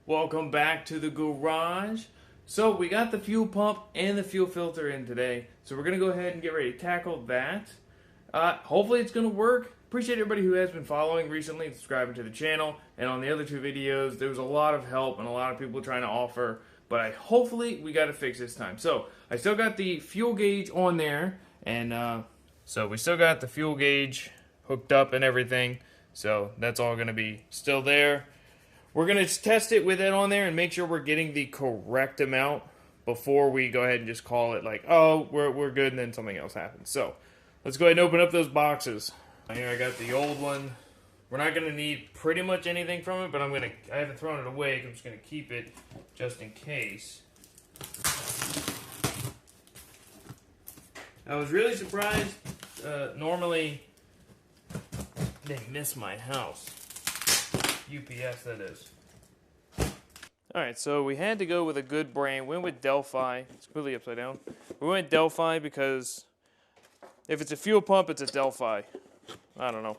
Welcome back to the garage. So we got the fuel pump and the fuel filter in today. So we're going to go ahead and get ready to tackle that. Hopefully it's going to work. Appreciate everybody who has been following recently and subscribing to the channel. And on the other two videos, there was a lot of help and a lot of people trying to offer. But hopefully we got it fixed this time. So I still got the fuel gauge on there. And so we still got the fuel gauge hooked up and everything. So that's all going to be still there. We're going to test it with it on there and make sure we're getting the correct amount before we go ahead and just call it like, oh, we're good, and then something else happens. So let's go ahead and open up those boxes. Here I got the old one. We're not going to need pretty much anything from it, but I haven't thrown it away. I'm just going to keep it just in case. I was really surprised. Normally, they miss my house. UPS, that is. Alright, so we had to go with a good brand. We went with Delphi. It's completely upside down. We went Delphi because if it's a fuel pump, it's a Delphi. I don't know.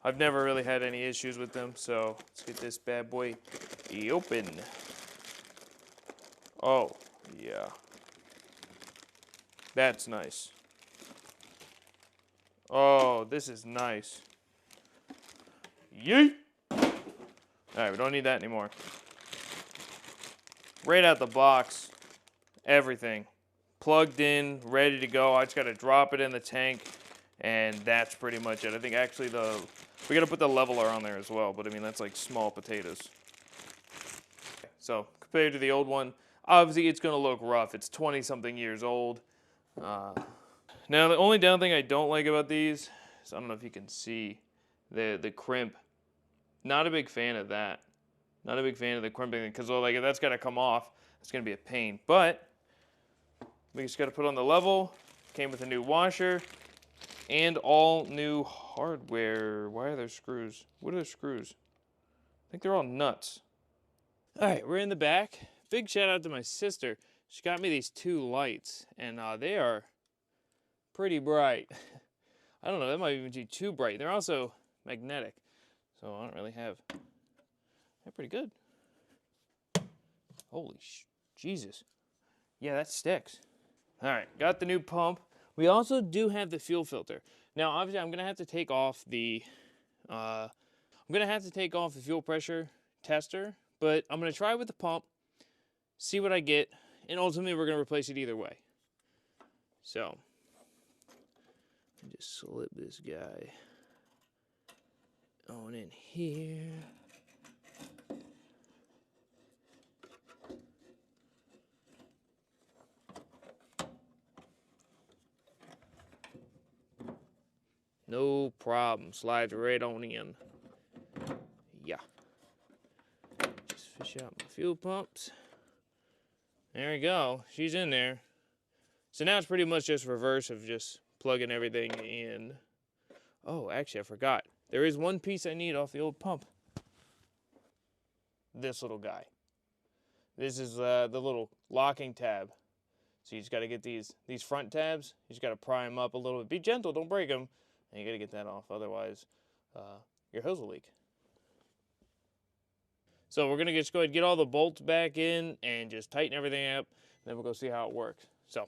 I've never really had any issues with them, so let's get this bad boy open. Oh, yeah. That's nice. Oh, this is nice. Yeet! Alright, we don't need that anymore. Right out the box, everything. Plugged in, ready to go. I just got to drop it in the tank, and that's pretty much it. I think actually we got to put the leveler on there as well, but I mean, that's like small potatoes. So, compared to the old one, obviously it's going to look rough. It's 20-something years old. Now, the only down thing I don't like about these is, I don't know if you can see the crimp. Not a big fan of that. Not a big fan of the crimping thing, because like if that's got to come off, it's going to be a pain. But we just got to put on the level. Came with a new washer and all new hardware. Why are there screws? What are the screws? I think they're all nuts. All right, we're in the back. Big shout out to my sister. She got me these two lights, and they are pretty bright. I don't know, that might even be too bright. They're also magnetic. So I don't really have. They're pretty good. Holy Jesus. Yeah, that sticks. All right, got the new pump. We also do have the fuel filter. Now, obviously, I'm gonna have to take off the fuel pressure tester, but I'm gonna try with the pump, see what I get, and ultimately we're gonna replace it either way. So, just slip this guy on in here. No problem. Slides right on in. Yeah. Just fish out my fuel pumps. There we go. She's in there. So now it's pretty much just reverse of just plugging everything in. Oh, actually, I forgot. There is one piece I need off the old pump. This little guy. This is the little locking tab. So you just got to get these front tabs. You just got to pry them up a little bit. Be gentle, don't break them. And you got to get that off, otherwise your hose will leak. So we're going to just go ahead and get all the bolts back in and just tighten everything up. Then we'll go see how it works. So.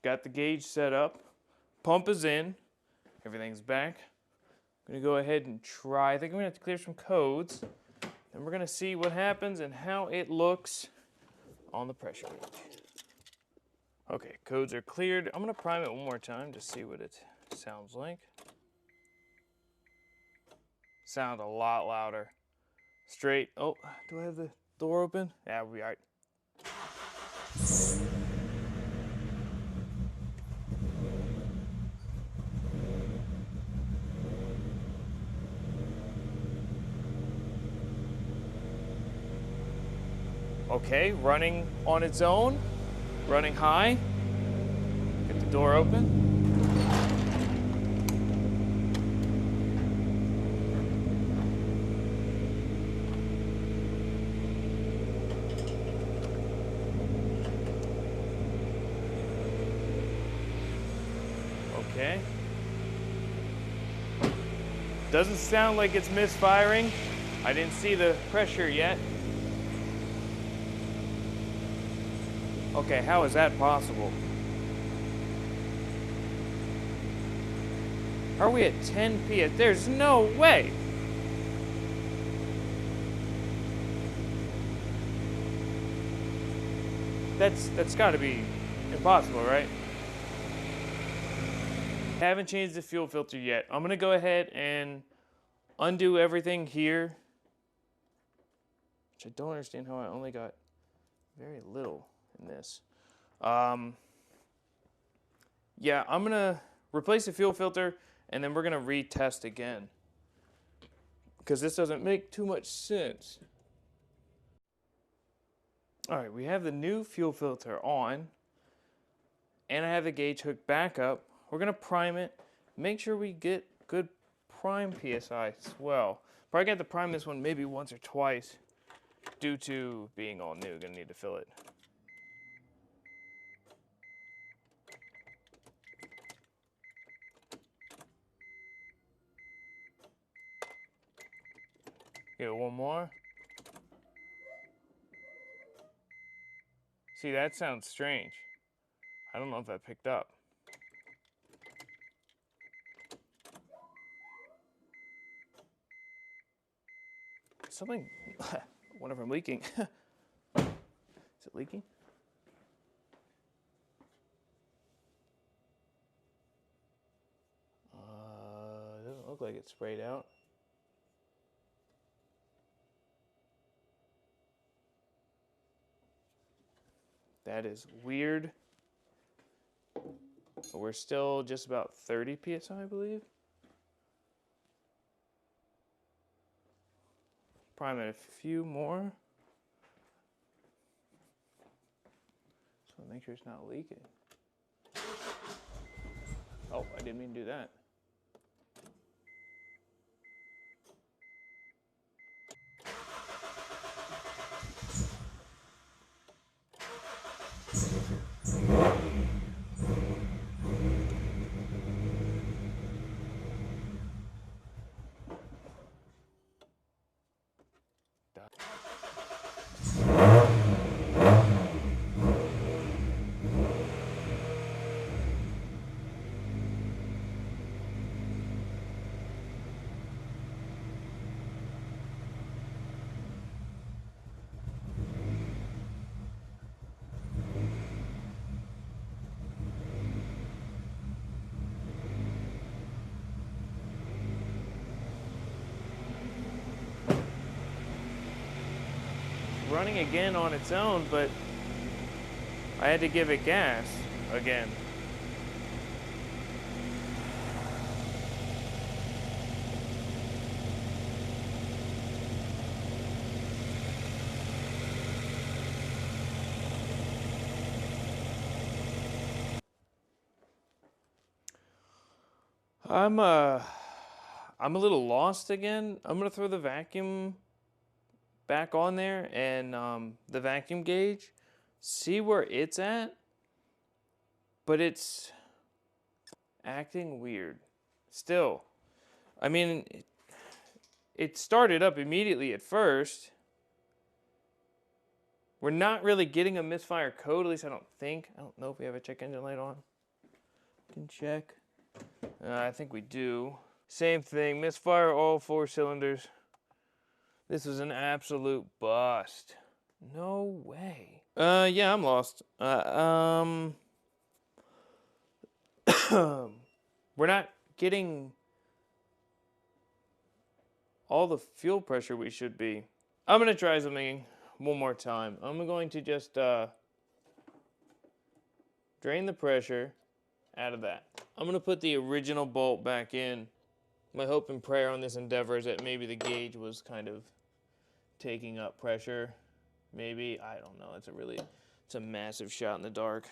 got the gauge set up. Pump is in. Everything's back. I'm going to go ahead and try. I think I'm going to have to clear some codes. And we're going to see what happens and how it looks on the pressure gauge. Okay, codes are cleared. I'm going to prime it one more time to see what it sounds like. Sound a lot louder. Straight. Oh, do I have the door open? Yeah, we'll be all right. Okay, running on its own, running high. Get the door open. Okay. Doesn't sound like it's misfiring. I didn't see the pressure yet. Okay, how is that possible? Are we at 10 PS? There's no way! That's gotta be impossible, right? Haven't changed the fuel filter yet. I'm gonna go ahead and undo everything here. Which I don't understand how I only got very little in this. Yeah, I'm gonna replace the fuel filter and then we're gonna retest again. Because this doesn't make too much sense. Alright, we have the new fuel filter on. And I have the gauge hooked back up. We're gonna prime it. Make sure we get good prime PSI as well. Probably got to prime this one maybe once or twice due to being all new. Gonna need to fill it. Give it one more. See, that sounds strange. I don't know if that picked up. Something, I wonder if I'm leaking. Is it leaking? It doesn't look like it's sprayed out. That is weird. But we're still just about 30 PSI, I believe. Prime it a few more. So make sure it's not leaking. Oh, I didn't mean to do that. Running again on its own, but I had to give it gas again. I'm a little lost again. I'm gonna throw the vacuum back on there and the vacuum gauge, see where it's at, but it's acting weird still. I mean, it started up immediately at first. We're not really getting a misfire code, at least I don't think. I don't know if we have a check engine light on. can check. I think we do. Same thing, misfire all 4 cylinders. This is an absolute bust. No way. Yeah, I'm lost. We're not getting all the fuel pressure we should be. I'm gonna try something one more time. I'm going to just drain the pressure out of that. I'm gonna put the original bolt back in. My hope and prayer on this endeavor is that maybe the gauge was kind of taking up pressure. Maybe, I don't know. It's a massive shot in the dark.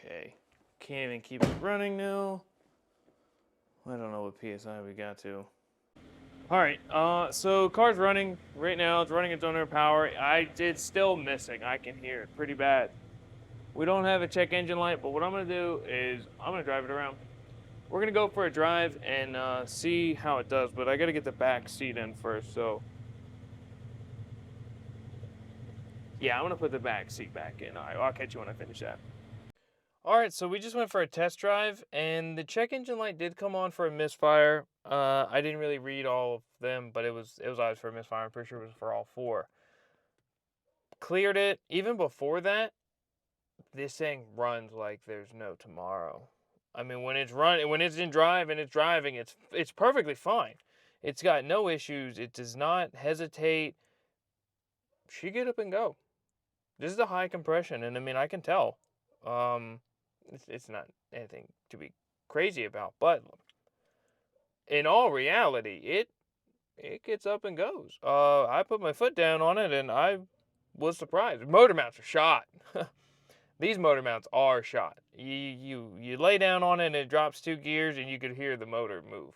Okay, can't even keep it running now. I don't know what PSI we got to. All right, so car's running right now. It's running its own power. It's still missing. I can hear it pretty bad. We don't have a check engine light, but what I'm gonna do is I'm gonna drive it around. We're gonna go for a drive and see how it does, but I gotta get the back seat in first, so. Yeah, I'm gonna put the back seat back in. All right, I'll catch you when I finish that. All right, so we just went for a test drive, and the check engine light did come on for a misfire. I didn't really read all of them, but it was always for a misfire. I'm pretty sure it was for all 4. Cleared it. Even before that, this thing runs like there's no tomorrow. I mean, when it's in drive and it's driving, it's perfectly fine. It's got no issues. It does not hesitate. She get up and go. This is a high compression, and I mean, I can tell. It's not anything to be crazy about, but in all reality, it gets up and goes. I put my foot down on it, and I was surprised. Motor mounts are shot. These motor mounts are shot. You lay down on it, and it drops 2 gears, and you could hear the motor move.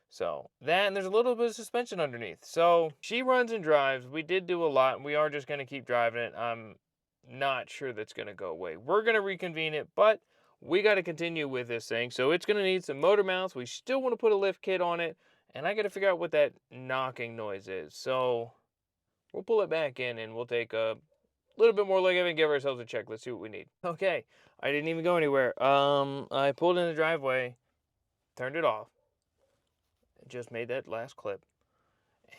So that, and there's a little bit of suspension underneath. So she runs and drives. We did do a lot, and we are just going to keep driving it. I'm not sure that's going to go away. We're going to reconvene it, but we got to continue with this thing. So it's going to need some motor mounts. We still want to put a lift kit on it, and I got to figure out what that knocking noise is. So we'll pull it back in, and we'll take a little bit more look at it and give ourselves a check. Let's see what we need. Okay, I didn't even go anywhere. I pulled in the driveway, turned it off, just made that last clip,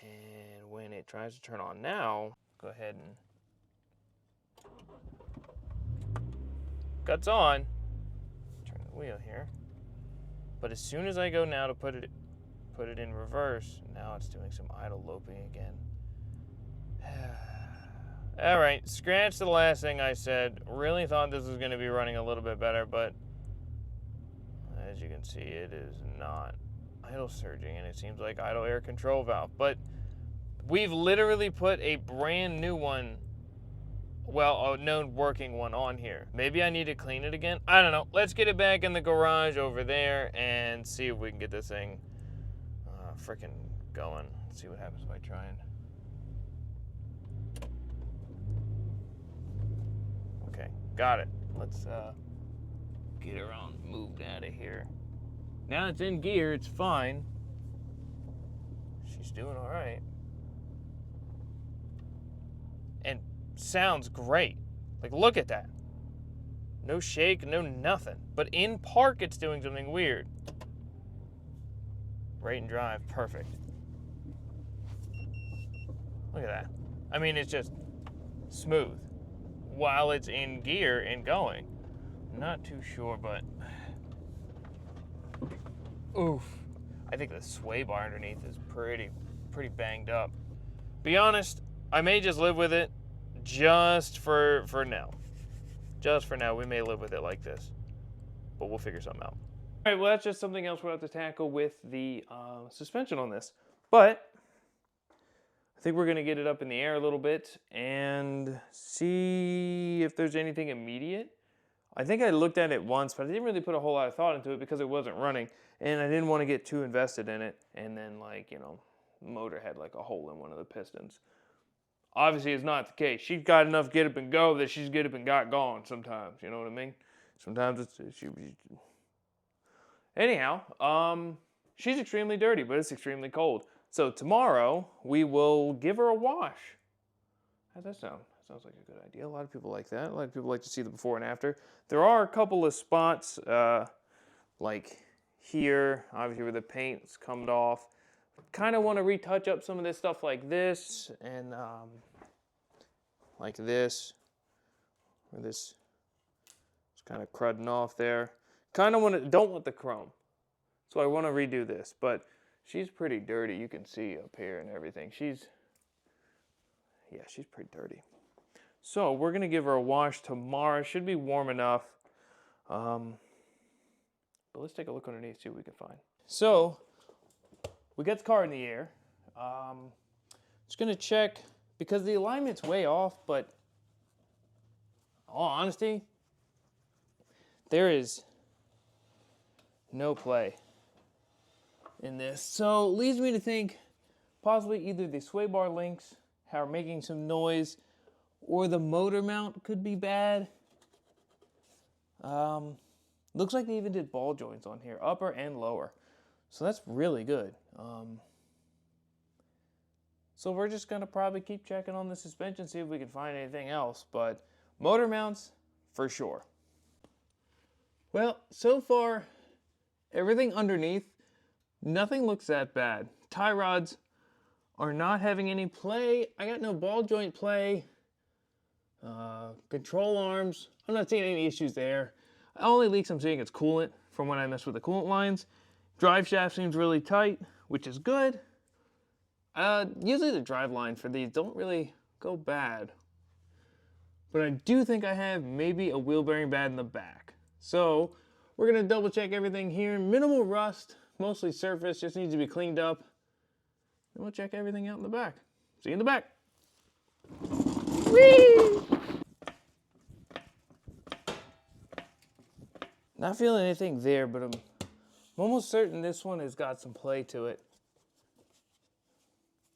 and when it tries to turn on now, go ahead and guts on. Turn the wheel here, but as soon as I go now to put it in reverse, now it's doing some idle loping again. All right, scratch the last thing I said. Really thought this was going to be running a little bit better, but as you can see, it is not. Idle surging, and it seems like idle air control valve, but we've literally put a brand new one, well, a known working one on here. Maybe I need to clean it again. I don't know. Let's get it back in the garage over there and see if we can get this thing freaking going. Let's see what happens by trying. Okay, got it. Let's get her on moved out of here. Now it's in gear, it's fine. She's doing all right. And sounds great. Like, look at that. No shake, no nothing. But in park, it's doing something weird. Rate and drive, perfect. Look at that. I mean, it's just smooth while it's in gear and going. Not too sure, but oof. I think the sway bar underneath is pretty banged up. Be honest, I may just live with it just for now. Just for now, we may live with it like this, but we'll figure something out. All right, well, that's just something else we'll have to tackle with the suspension on this. But think we're going to get it up in the air a little bit and see if there's anything immediate. I think I looked at it once, but I didn't really put a whole lot of thought into it because it wasn't running, and I didn't want to get too invested in it, and then, like, you know, the motor had like a hole in one of the pistons. Obviously, it's not the case. She's got enough get up and go that she's get up and got gone sometimes, you know what I mean? Sometimes it's... Anyhow, she's extremely dirty, but it's extremely cold. So tomorrow, we will give her a wash. How's that sound? Sounds like a good idea. A lot of people like that. A lot of people like to see the before and after. There are a couple of spots, like here, obviously where the paint's come off. Kind of want to retouch up some of this stuff like this, and like this, where this is kind of crudding off there. Kind of want to, don't want the chrome. So I want to redo this, but she's pretty dirty. You can see up here and everything. She's pretty dirty. So we're going to give her a wash tomorrow. It should be warm enough. But let's take a look underneath, see what we can find. So we got the car in the air. Just going to check, because the alignment's way off, but in all honesty, there is no play in this. So it leads me to think possibly either the sway bar links are making some noise, or the motor mount could be bad. Looks like they even did ball joints on here, upper and lower. So that's really good. So we're just going to probably keep checking on the suspension, see if we can find anything else. But motor mounts, for sure. Well, so far, everything underneath, nothing looks that bad. Tie rods are not having any play. I got no ball joint play. Control arms, I'm not seeing any issues there. The only leaks I'm seeing is coolant from when I messed with the coolant lines. Drive shaft seems really tight, which is good. Usually the drive lines for these don't really go bad. But I do think I have maybe a wheel bearing bad in the back. So we're going to double check everything here. Minimal rust, mostly surface, just needs to be cleaned up. And we'll check everything out in the back. See you in the back. Whee! Not feeling anything there, but I'm almost certain this one has got some play to it.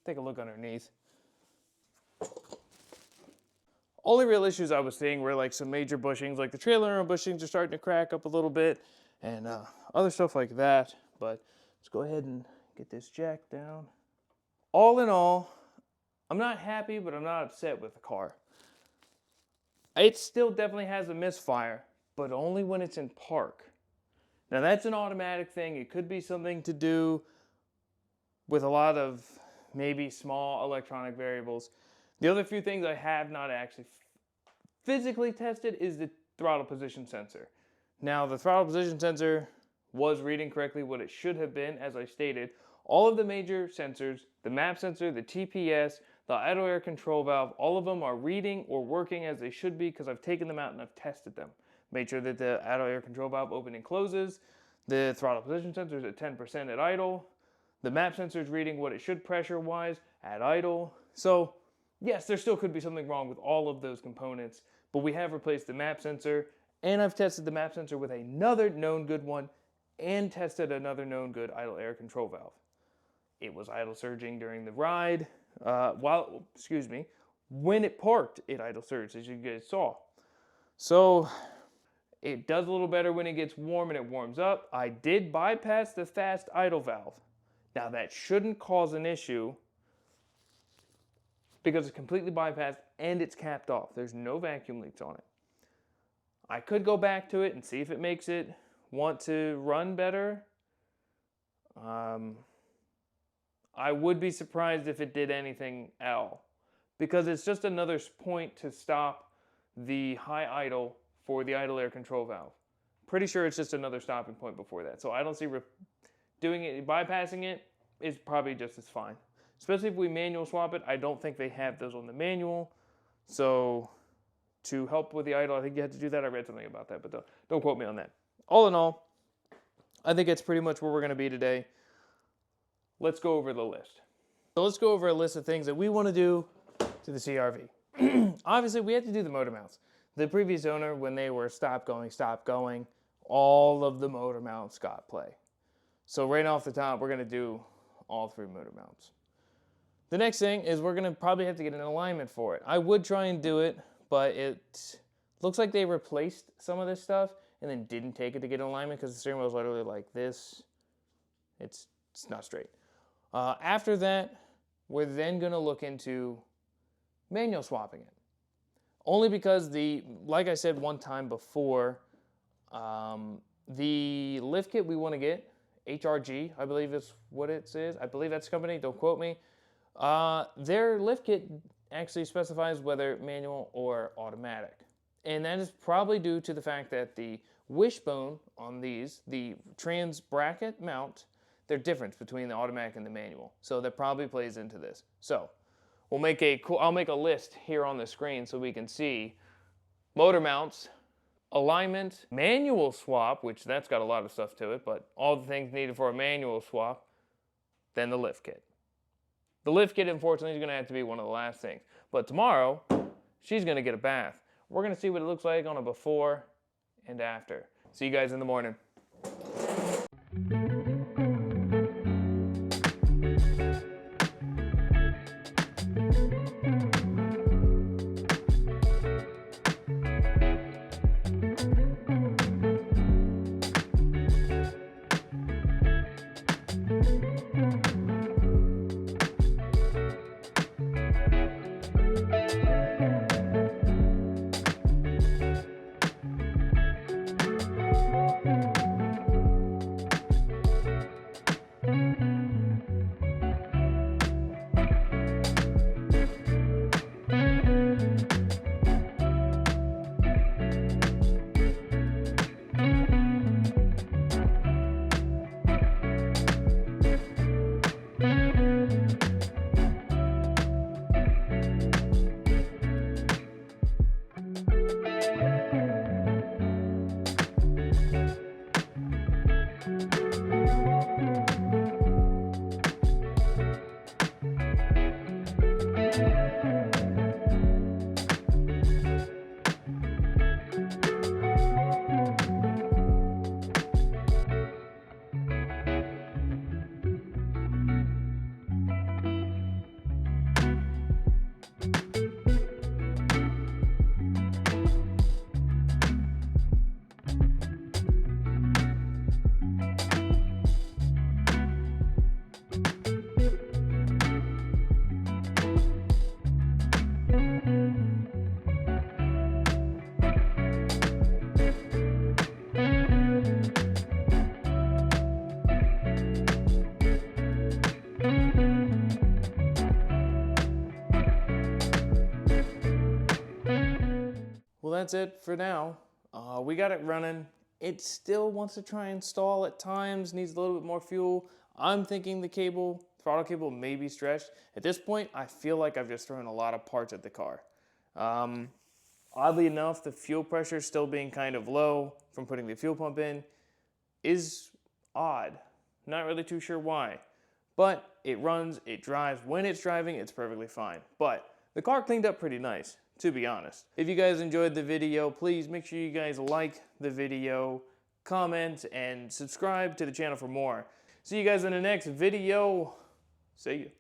Take a look underneath. Only real issues I was seeing were like some major bushings, like the trailer arm bushings are starting to crack up a little bit, and other stuff like that. But let's go ahead and get this jack down. All in all, I'm not happy, but I'm not upset with the car. It still definitely has a misfire, but only when it's in park. Now that's an automatic thing. It could be something to do with a lot of maybe small electronic variables. The other few things I have not actually physically tested is the throttle position sensor. Now the throttle position sensor was reading correctly what it should have been, as I stated. All of the major sensors, the map sensor, the TPS, the idle air control valve, all of them are reading or working as they should be, because I've taken them out and I've tested them. Made sure that the idle air control valve opens and closes. The throttle position sensor is at 10% at idle. The map sensor is reading what it should pressure-wise at idle. So yes, there still could be something wrong with all of those components, but we have replaced the map sensor, and I've tested the map sensor with another known good one and tested another known good idle air control valve. It was idle surging during the ride, when it parked, it idle surged, as you guys saw. So it does a little better when it gets warm and it warms up. I did bypass the fast idle valve. Now that shouldn't cause an issue because it's completely bypassed and it's capped off. There's no vacuum leaks on it. I could go back to it and see if it makes it want to run better. I would be surprised if it did anything else, because it's just another point to stop the high idle for the idle air control valve. Pretty sure it's just another stopping point before that. So I don't see doing it, bypassing it is probably just as fine. Especially if we manual swap it. I don't think they have those on the manual. So to help with the idle, I think you had to do that. I read something about that, but don't quote me on that. All in all, I think it's pretty much where we're going to be today. Let's go over the list. So let's go over a list of things that we want to do to the CRV. Obviously, we had to do the motor mounts. The previous owner, when they were stop going, all of the motor mounts got play. So right off the top, we're going to do all 3 motor mounts. The next thing is we're going to probably have to get an alignment for it. I would try and do it, but it looks like they replaced some of this stuff and then didn't take it to get an alignment because the steering wheel is literally like this. It's not straight. After that, we're then going to look into manual swapping it. Only because like I said one time before, the lift kit we want to get, HRG, I believe is what it is. I believe that's the company, don't quote me. Their lift kit actually specifies whether manual or automatic. And that is probably due to the fact that the wishbone on these, the trans bracket mount, there's difference between the automatic and the manual. So that probably plays into this. So I'll make a list here on the screen so we can see motor mounts, alignment, manual swap, which that's got a lot of stuff to it, but all the things needed for a manual swap, then the lift kit. The lift kit, unfortunately, is going to have to be one of the last things. But tomorrow, she's going to get a bath. We're going to see what it looks like on a before and after. See you guys in the morning. Well, that's it for now. We got it running. It still wants to try and stall at times, needs a little bit more fuel. I'm thinking the throttle cable may be stretched. At this point, I feel like I've just thrown a lot of parts at the car. Oddly enough, the fuel pressure still being kind of low from putting the fuel pump in is odd. Not really too sure why. But it runs, it drives. When it's driving, it's perfectly fine. But the car cleaned up pretty nice, to be honest. If you guys enjoyed the video, please make sure you guys like the video, comment, and subscribe to the channel for more. See you guys in the next video. See you.